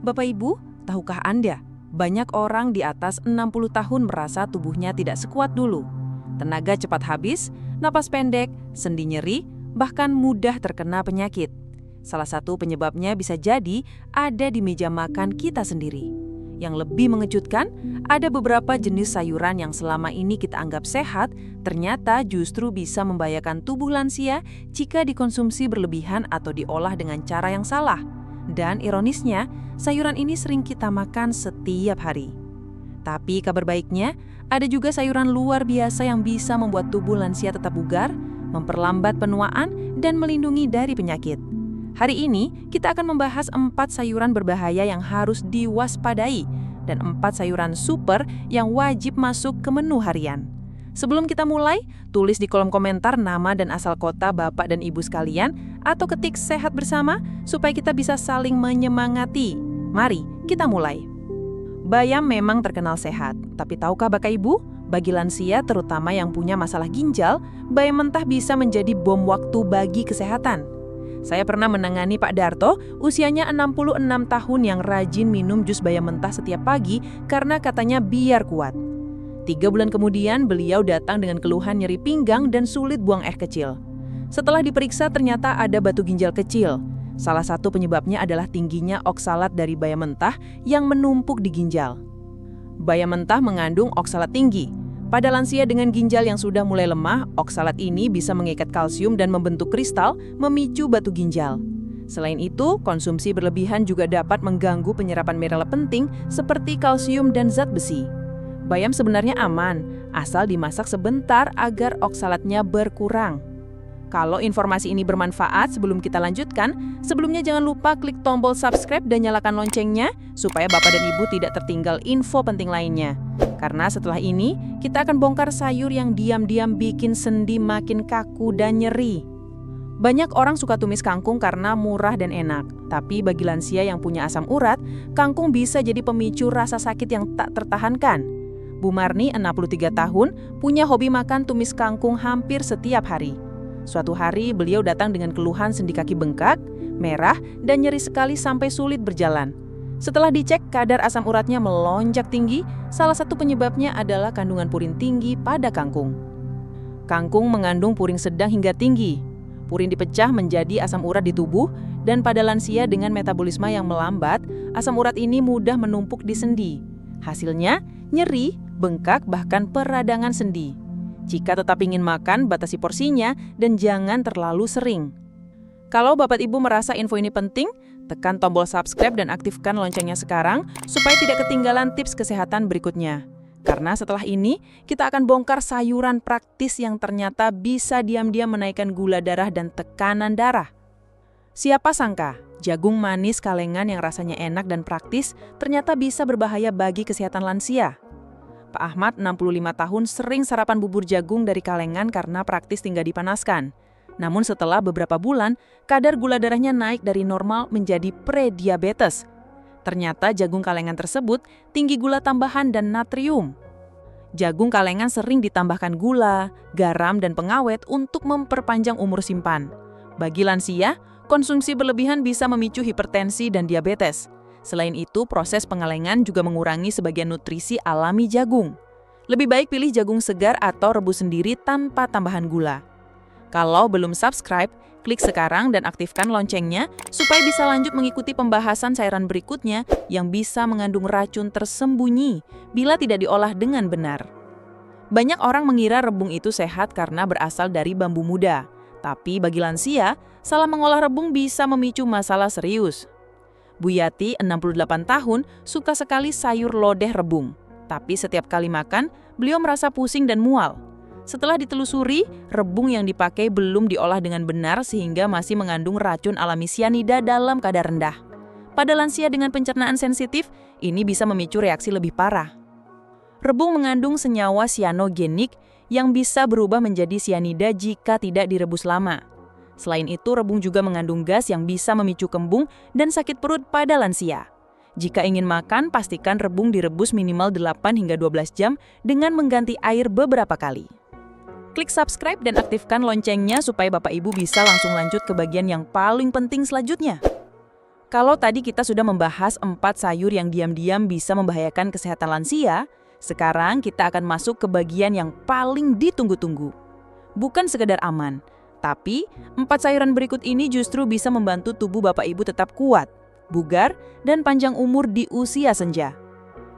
Bapak Ibu, tahukah Anda, banyak orang di atas 60 tahun merasa tubuhnya tidak sekuat dulu. Tenaga cepat habis, napas pendek, sendi nyeri, bahkan mudah terkena penyakit. Salah satu penyebabnya bisa jadi ada di meja makan kita sendiri. Yang lebih mengejutkan, ada beberapa jenis sayuran yang selama ini kita anggap sehat, ternyata justru bisa membahayakan tubuh lansia jika dikonsumsi berlebihan atau diolah dengan cara yang salah. Dan ironisnya, sayuran ini sering kita makan setiap hari. Tapi kabar baiknya, ada juga sayuran luar biasa yang bisa membuat tubuh lansia tetap bugar, memperlambat penuaan, dan melindungi dari penyakit. Hari ini, kita akan membahas 4 sayuran berbahaya yang harus diwaspadai dan 4 sayuran super yang wajib masuk ke menu harian. Sebelum kita mulai, tulis di kolom komentar nama dan asal kota Bapak dan Ibu sekalian atau ketik sehat bersama supaya kita bisa saling menyemangati. Mari kita mulai. Bayam memang terkenal sehat, tapi tahukah Bapak Ibu, bagi lansia terutama yang punya masalah ginjal, bayam mentah bisa menjadi bom waktu bagi kesehatan. Saya pernah menangani Pak Darto, usianya 66 tahun yang rajin minum jus bayam mentah setiap pagi karena katanya biar kuat. 3 bulan kemudian beliau datang dengan keluhan nyeri pinggang dan sulit buang air kecil. Setelah diperiksa ternyata ada batu ginjal kecil. Salah satu penyebabnya adalah tingginya oksalat dari bayam mentah yang menumpuk di ginjal. Bayam mentah mengandung oksalat tinggi. Pada lansia dengan ginjal yang sudah mulai lemah, oksalat ini bisa mengikat kalsium dan membentuk kristal, memicu batu ginjal. Selain itu, konsumsi berlebihan juga dapat mengganggu penyerapan mineral penting seperti kalsium dan zat besi. Bayam sebenarnya aman, asal dimasak sebentar agar oksalatnya berkurang. Kalau informasi ini bermanfaat sebelum kita lanjutkan, sebelumnya jangan lupa klik tombol subscribe dan nyalakan loncengnya supaya Bapak dan Ibu tidak tertinggal info penting lainnya. Karena setelah ini, kita akan bongkar sayur yang diam-diam bikin sendi makin kaku dan nyeri. Banyak orang suka tumis kangkung karena murah dan enak. Tapi bagi lansia yang punya asam urat, kangkung bisa jadi pemicu rasa sakit yang tak tertahankan. Bu Marni, 63 tahun, punya hobi makan tumis kangkung hampir setiap hari. Suatu hari beliau datang dengan keluhan sendi kaki bengkak, merah, dan nyeri sekali sampai sulit berjalan. Setelah dicek, kadar asam uratnya melonjak tinggi, salah satu penyebabnya adalah kandungan purin tinggi pada kangkung. Kangkung mengandung purin sedang hingga tinggi. Purin dipecah menjadi asam urat di tubuh, dan pada lansia dengan metabolisme yang melambat, asam urat ini mudah menumpuk di sendi. Hasilnya, nyeri, bengkak, bahkan peradangan sendi. Jika tetap ingin makan, batasi porsinya dan jangan terlalu sering. Kalau Bapak Ibu merasa info ini penting, tekan tombol subscribe dan aktifkan loncengnya sekarang supaya tidak ketinggalan tips kesehatan berikutnya. Karena setelah ini, kita akan bongkar sayuran praktis yang ternyata bisa diam-diam menaikkan gula darah dan tekanan darah. Siapa sangka, jagung manis kalengan yang rasanya enak dan praktis ternyata bisa berbahaya bagi kesehatan lansia. Pak Ahmad, 65 tahun, sering sarapan bubur jagung dari kalengan karena praktis tinggal dipanaskan. Namun setelah beberapa bulan, kadar gula darahnya naik dari normal menjadi prediabetes. Ternyata jagung kalengan tersebut tinggi gula tambahan dan natrium. Jagung kalengan sering ditambahkan gula, garam, dan pengawet untuk memperpanjang umur simpan. Bagi lansia, konsumsi berlebihan bisa memicu hipertensi dan diabetes. Selain itu, proses pengalengan juga mengurangi sebagian nutrisi alami jagung. Lebih baik pilih jagung segar atau rebus sendiri tanpa tambahan gula. Kalau belum subscribe, klik sekarang dan aktifkan loncengnya supaya bisa lanjut mengikuti pembahasan sayuran berikutnya yang bisa mengandung racun tersembunyi bila tidak diolah dengan benar. Banyak orang mengira rebung itu sehat karena berasal dari bambu muda. Tapi bagi lansia, salah mengolah rebung bisa memicu masalah serius. Bu Yati, 68 tahun, suka sekali sayur lodeh rebung. Tapi setiap kali makan, beliau merasa pusing dan mual. Setelah ditelusuri, rebung yang dipakai belum diolah dengan benar sehingga masih mengandung racun alami sianida dalam kadar rendah. Pada lansia dengan pencernaan sensitif, ini bisa memicu reaksi lebih parah. Rebung mengandung senyawa sianogenik yang bisa berubah menjadi sianida jika tidak direbus lama. Selain itu, rebung juga mengandung gas yang bisa memicu kembung dan sakit perut pada lansia. Jika ingin makan, pastikan rebung direbus minimal 8 hingga 12 jam dengan mengganti air beberapa kali. Klik subscribe dan aktifkan loncengnya supaya Bapak Ibu bisa langsung lanjut ke bagian yang paling penting selanjutnya. Kalau tadi kita sudah membahas 4 sayur yang diam-diam bisa membahayakan kesehatan lansia, sekarang kita akan masuk ke bagian yang paling ditunggu-tunggu. Bukan sekedar aman, tapi 4 sayuran berikut ini justru bisa membantu tubuh Bapak Ibu tetap kuat, bugar, dan panjang umur di usia senja.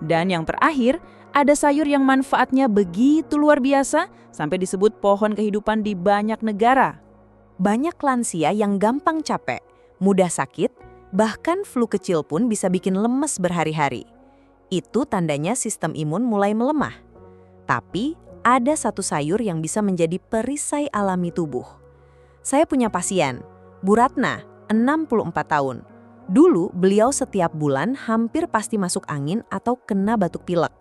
Dan yang terakhir, ada sayur yang manfaatnya begitu luar biasa sampai disebut pohon kehidupan di banyak negara. Banyak lansia yang gampang capek, mudah sakit, bahkan flu kecil pun bisa bikin lemes berhari-hari. Itu tandanya sistem imun mulai melemah. Tapi ada satu sayur yang bisa menjadi perisai alami tubuh. Saya punya pasien, Bu Ratna, 64 tahun. Dulu beliau setiap bulan hampir pasti masuk angin atau kena batuk pilek.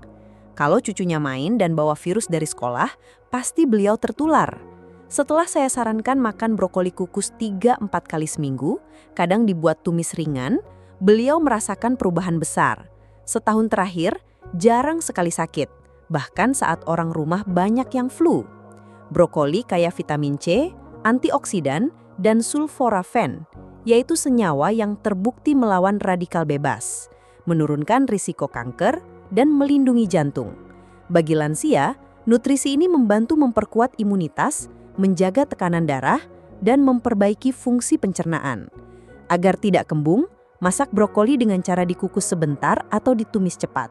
Kalau cucunya main dan bawa virus dari sekolah, pasti beliau tertular. Setelah saya sarankan makan brokoli kukus 3-4 kali seminggu, kadang dibuat tumis ringan, beliau merasakan perubahan besar. Setahun terakhir, jarang sekali sakit, bahkan saat orang rumah banyak yang flu. Brokoli kaya vitamin C, antioksidan, dan sulforafen, yaitu senyawa yang terbukti melawan radikal bebas, menurunkan risiko kanker, dan melindungi jantung. Bagi lansia, nutrisi ini membantu memperkuat imunitas, menjaga tekanan darah, dan memperbaiki fungsi pencernaan. Agar tidak kembung, masak brokoli dengan cara dikukus sebentar atau ditumis cepat.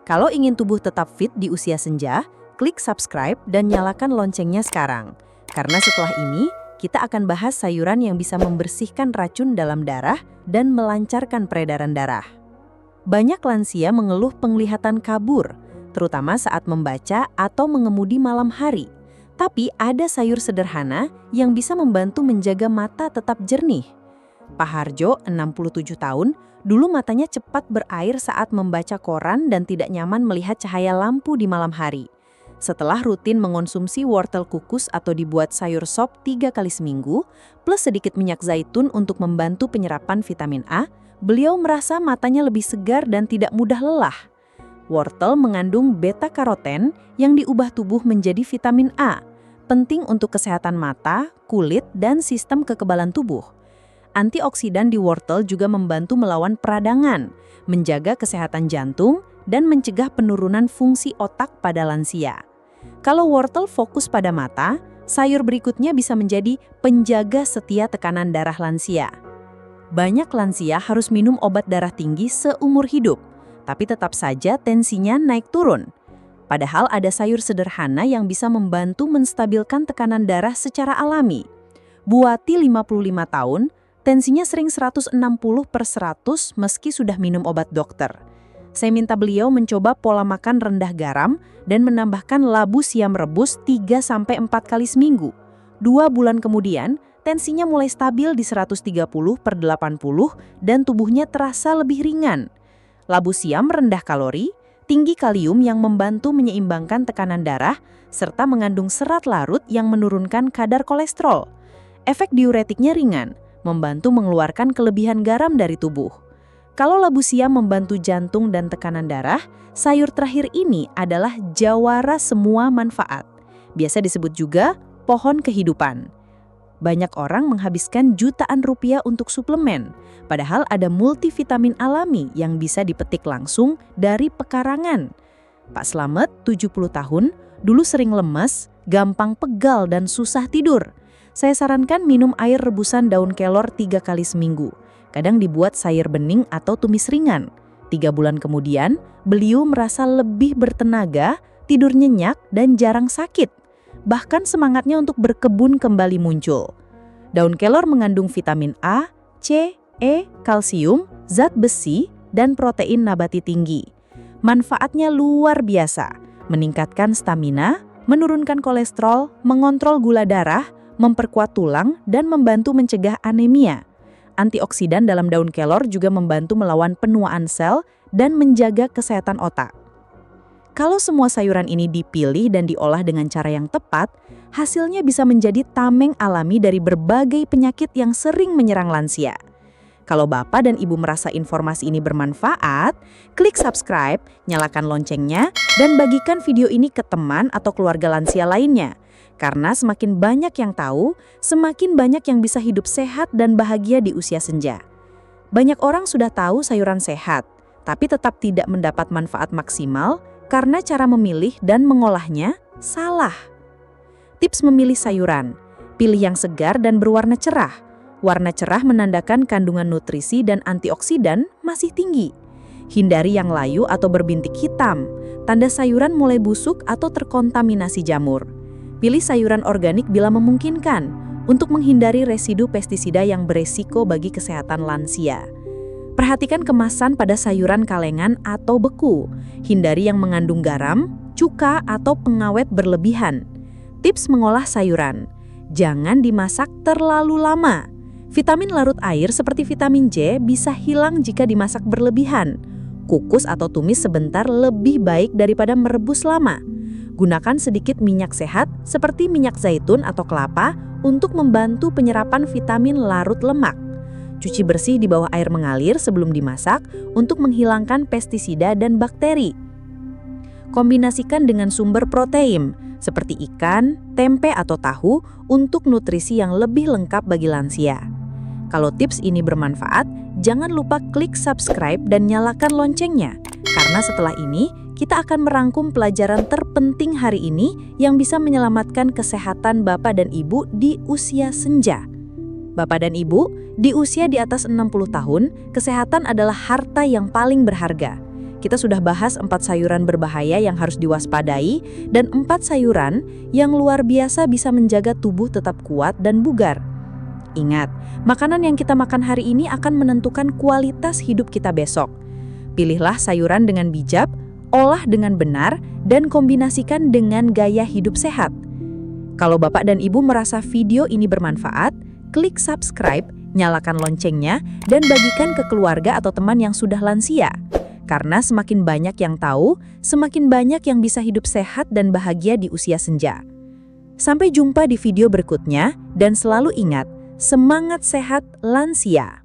Kalau ingin tubuh tetap fit di usia senja, klik subscribe dan nyalakan loncengnya sekarang. Karena setelah ini, kita akan bahas sayuran yang bisa membersihkan racun dalam darah dan melancarkan peredaran darah. Banyak lansia mengeluh penglihatan kabur, terutama saat membaca atau mengemudi malam hari. Tapi ada sayur sederhana yang bisa membantu menjaga mata tetap jernih. Pak Harjo, 67 tahun, dulu matanya cepat berair saat membaca koran dan tidak nyaman melihat cahaya lampu di malam hari. Setelah rutin mengonsumsi wortel kukus atau dibuat sayur sop 3 kali seminggu, plus sedikit minyak zaitun untuk membantu penyerapan vitamin A, beliau merasa matanya lebih segar dan tidak mudah lelah. Wortel mengandung beta-karoten yang diubah tubuh menjadi vitamin A, penting untuk kesehatan mata, kulit, dan sistem kekebalan tubuh. Antioksidan di wortel juga membantu melawan peradangan, menjaga kesehatan jantung, dan mencegah penurunan fungsi otak pada lansia. Kalau wortel fokus pada mata, sayur berikutnya bisa menjadi penjaga setia tekanan darah lansia. Banyak lansia harus minum obat darah tinggi seumur hidup, tapi tetap saja tensinya naik turun. Padahal ada sayur sederhana yang bisa membantu menstabilkan tekanan darah secara alami. Buati 55 tahun, tensinya sering 160/100 meski sudah minum obat dokter. Saya minta beliau mencoba pola makan rendah garam dan menambahkan labu siam rebus 3-4 kali seminggu. 2 bulan kemudian, tensinya mulai stabil di 130/80 dan tubuhnya terasa lebih ringan. Labu siam rendah kalori, tinggi kalium yang membantu menyeimbangkan tekanan darah, serta mengandung serat larut yang menurunkan kadar kolesterol. Efek diuretiknya ringan, membantu mengeluarkan kelebihan garam dari tubuh. Kalau labu siam membantu jantung dan tekanan darah, sayur terakhir ini adalah jawara semua manfaat. Biasa disebut juga pohon kehidupan. Banyak orang menghabiskan jutaan rupiah untuk suplemen, padahal ada multivitamin alami yang bisa dipetik langsung dari pekarangan. Pak Slamet, 70 tahun, dulu sering lemas, gampang pegal dan susah tidur. Saya sarankan minum air rebusan daun kelor 3 kali seminggu. Kadang dibuat sayur bening atau tumis ringan. 3 bulan kemudian, beliau merasa lebih bertenaga, tidur nyenyak, dan jarang sakit. Bahkan semangatnya untuk berkebun kembali muncul. Daun kelor mengandung vitamin A, C, E, kalsium, zat besi, dan protein nabati tinggi. Manfaatnya luar biasa, meningkatkan stamina, menurunkan kolesterol, mengontrol gula darah, memperkuat tulang, dan membantu mencegah anemia. Antioksidan dalam daun kelor juga membantu melawan penuaan sel dan menjaga kesehatan otak. Kalau semua sayuran ini dipilih dan diolah dengan cara yang tepat, hasilnya bisa menjadi tameng alami dari berbagai penyakit yang sering menyerang lansia. Kalau Bapak dan Ibu merasa informasi ini bermanfaat, klik subscribe, nyalakan loncengnya, dan bagikan video ini ke teman atau keluarga lansia lainnya. Karena semakin banyak yang tahu, semakin banyak yang bisa hidup sehat dan bahagia di usia senja. Banyak orang sudah tahu sayuran sehat, tapi tetap tidak mendapat manfaat maksimal karena cara memilih dan mengolahnya salah. Tips memilih sayuran: pilih yang segar dan berwarna cerah. Warna cerah menandakan kandungan nutrisi dan antioksidan masih tinggi. Hindari yang layu atau berbintik hitam, tanda sayuran mulai busuk atau terkontaminasi jamur. Pilih sayuran organik bila memungkinkan, untuk menghindari residu pestisida yang beresiko bagi kesehatan lansia. Perhatikan kemasan pada sayuran kalengan atau beku. Hindari yang mengandung garam, cuka, atau pengawet berlebihan. Tips mengolah sayuran: jangan dimasak terlalu lama. Vitamin larut air seperti vitamin J bisa hilang jika dimasak berlebihan. Kukus atau tumis sebentar lebih baik daripada merebus lama. Gunakan sedikit minyak sehat seperti minyak zaitun atau kelapa untuk membantu penyerapan vitamin larut lemak. Cuci bersih di bawah air mengalir sebelum dimasak untuk menghilangkan pestisida dan bakteri. Kombinasikan dengan sumber protein seperti ikan, tempe atau tahu untuk nutrisi yang lebih lengkap bagi lansia. Kalau tips ini bermanfaat, jangan lupa klik subscribe dan nyalakan loncengnya. Karena setelah ini, kita akan merangkum pelajaran terpenting hari ini yang bisa menyelamatkan kesehatan Bapak dan Ibu di usia senja. Bapak dan Ibu, di usia di atas 60 tahun, kesehatan adalah harta yang paling berharga. Kita sudah bahas 4 sayuran berbahaya yang harus diwaspadai dan 4 sayuran yang luar biasa bisa menjaga tubuh tetap kuat dan bugar. Ingat, makanan yang kita makan hari ini akan menentukan kualitas hidup kita besok. Pilihlah sayuran dengan bijak, olah dengan benar, dan kombinasikan dengan gaya hidup sehat. Kalau Bapak dan Ibu merasa video ini bermanfaat, klik subscribe, nyalakan loncengnya, dan bagikan ke keluarga atau teman yang sudah lansia. Karena semakin banyak yang tahu, semakin banyak yang bisa hidup sehat dan bahagia di usia senja. Sampai jumpa di video berikutnya, dan selalu ingat, semangat sehat lansia.